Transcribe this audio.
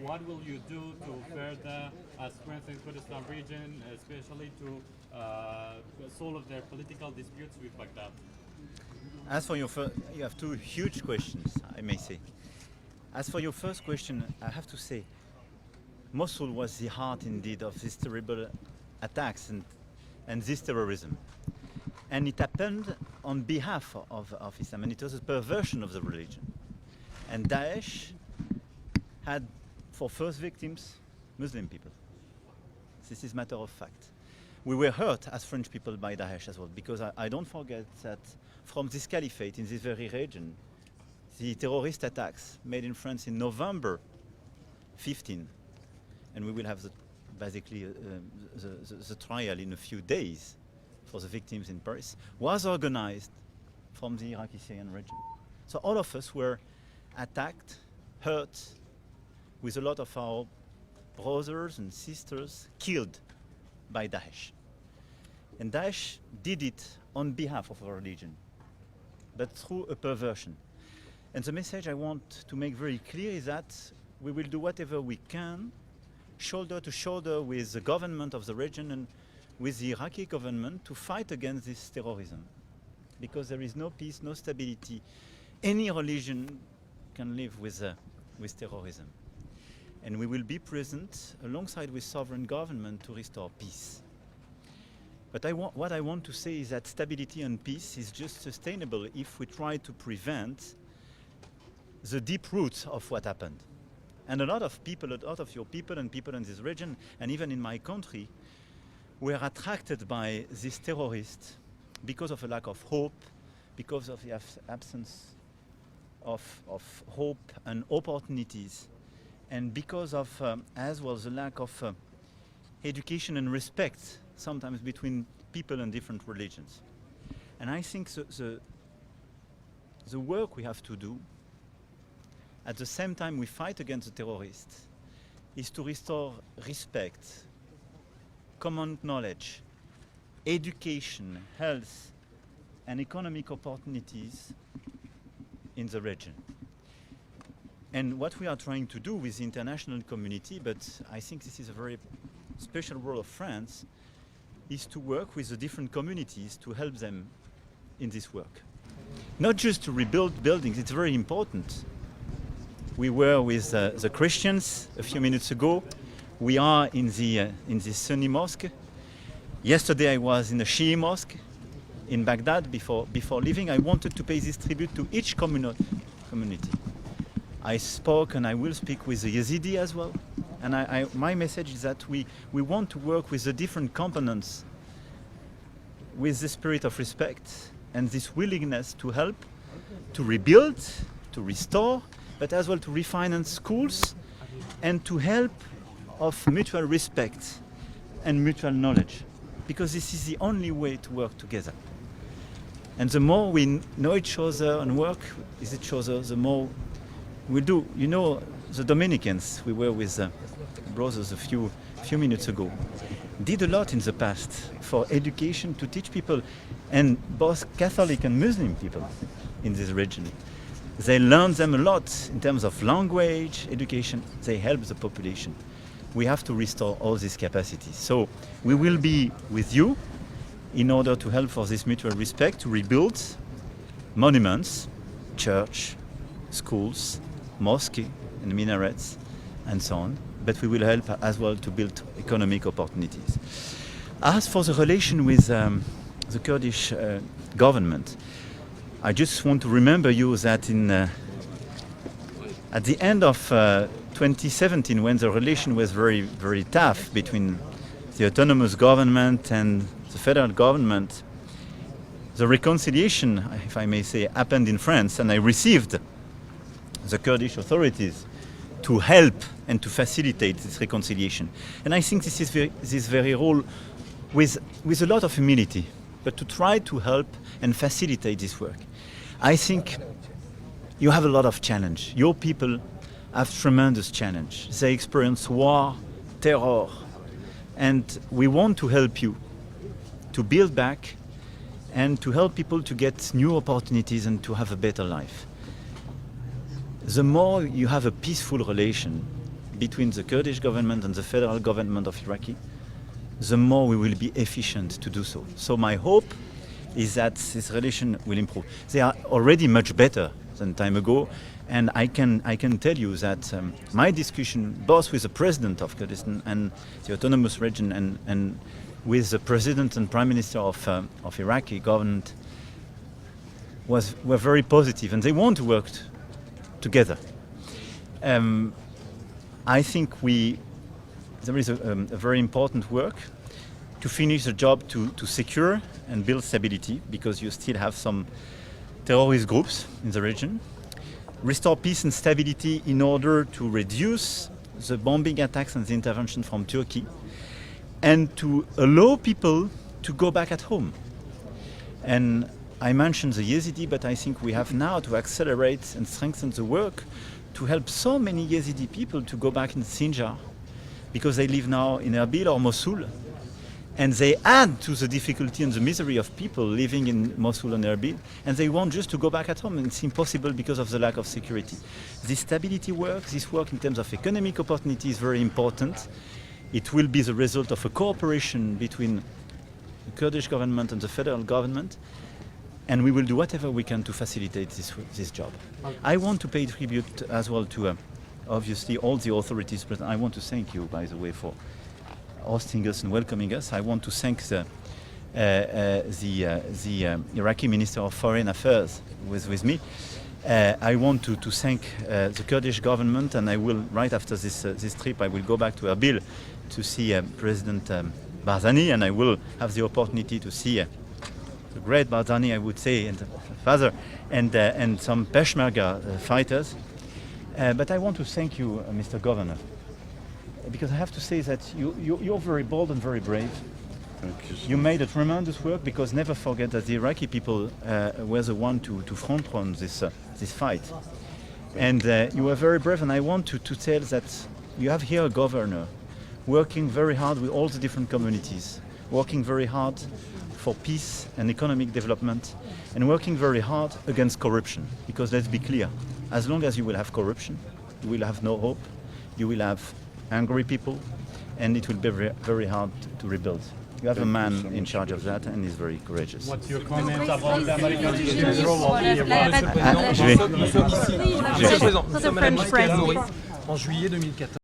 what will you do to further strengthen Kurdistan region, especially to solve their political disputes with Baghdad? As for your you have two huge questions, I may say. As for your first question, I have to say, Mosul was the heart indeed of these terrible attacks and this terrorism. And it happened on behalf of Islam, and it was a perversion of the religion. And Daesh had for first victims Muslim people. This is matter of fact. We were hurt as French people by Daesh as well, because I don't forget that from this caliphate in this very region, the terrorist attacks made in France in November 15, and we will have basically the trial in a few days for the victims in Paris, was organized from the Iraqi Syrian region. So all of us were attacked, hurt, with a lot of our brothers and sisters killed by Daesh. And Daesh did it on behalf of our religion, but through a perversion. And the message I want to make very clear is that we will do whatever we can, shoulder to shoulder with the government of the region and with the Iraqi government to fight against this terrorism. Because there is no peace, no stability. Any religion can live with terrorism. And we will be present alongside with sovereign government to restore peace. But what I want to say is that stability and peace is just sustainable if we try to prevent the deep roots of what happened. And a lot of people, a lot of your people and people in this region, and even in my country, were attracted by these terrorists because of a lack of hope, because of the absence of hope and opportunities, and because of as well the lack of education and respect sometimes between people and different religions. And I think the work we have to do at the same time we fight against the terrorists is to restore respect, common knowledge, education, health, and economic opportunities in the region. And what we are trying to do with the international community, but I think this is a very special role of France, is to work with the different communities to help them in this work. Not just to rebuild buildings, it's very important. We were with the Christians a few minutes ago. We are in the Sunni mosque. Yesterday I was in the Shia mosque in Baghdad. Before leaving, I wanted to pay this tribute to each community. I spoke and I will speak with the Yazidi as well. And my message is that we want to work with the different components with the spirit of respect and this willingness to help, to rebuild, to restore, but as well to refinance schools and to help of mutual respect and mutual knowledge, because this is the only way to work together. And the more we know each other and work with each other, the more we do. You know, the Dominicans, we were with brothers a few minutes ago, did a lot in the past for education to teach people, and both Catholic and Muslim people in this region. They learned them a lot in terms of language, education. They help the population. We have to restore all these capacities. So we will be with you in order to help for this mutual respect, to rebuild monuments, church, schools, mosque and minarets, and so on. But we will help as well to build economic opportunities. As for the relation with the Kurdish government, I just want to remember you that at the end of 2017, when the relation was very, very tough between the autonomous government and the federal government, the reconciliation, if I may say, happened in France, and I received the Kurdish authorities to help and to facilitate this reconciliation. And I think this is this very role with a lot of humility, but to try to help and facilitate this work. I think you have a lot of challenge. Your people have tremendous challenge. They experience war, terror, and we want to help you to build back and to help people to get new opportunities and to have a better life. The more you have a peaceful relation, between the Kurdish government and the federal government of Iraqi, the more we will be efficient to do so. So my hope is that this relation will improve. They are already much better than time ago, and I can tell you that my discussion both with the president of Kurdistan and the autonomous region and with the president and prime minister of Iraqi government were very positive, and they want to work together. I think there is a very important work to finish the job to secure and build stability, because you still have some terrorist groups in the region. Restore peace and stability in order to reduce the bombing attacks and the intervention from Turkey, and to allow people to go back at home. And I mentioned the Yazidi, but I think we have now to accelerate and strengthen the work to help so many Yazidi people to go back in Sinjar, because they live now in Erbil or Mosul, and they add to the difficulty and the misery of people living in Mosul and Erbil, and they want just to go back at home, and it's impossible because of the lack of security. This stability work, this work in terms of economic opportunity is very important. It will be the result of a cooperation between the Kurdish government and the federal government, and we will do whatever we can to facilitate this job. I want to pay tribute as well to obviously all the authorities present. I want to thank you, by the way, for hosting us and welcoming us. I want to thank the Iraqi Minister of Foreign Affairs with me. I want to thank the Kurdish government, and I will, right after this trip, I will go back to Erbil to see President Barzani, and I will have the opportunity to see the great Barzani, I would say, and father, and some Peshmerga fighters. But I want to thank you, Mr. Governor, because I have to say that you're very bold and very brave. You made a tremendous work, because never forget that the Iraqi people were the one to front run this fight. And you were very brave, and I want to tell that you have here a governor working very hard with all the different communities, working very hard for peace and economic development, and working very hard against corruption. Because let's be clear, as long as you will have corruption, you will have no hope, you will have angry people, and it will be very, very hard to rebuild. You have a man in charge of that, and he's very courageous. What's your comment about the American Monsieur le Président, nous sommes ici en juillet 2014.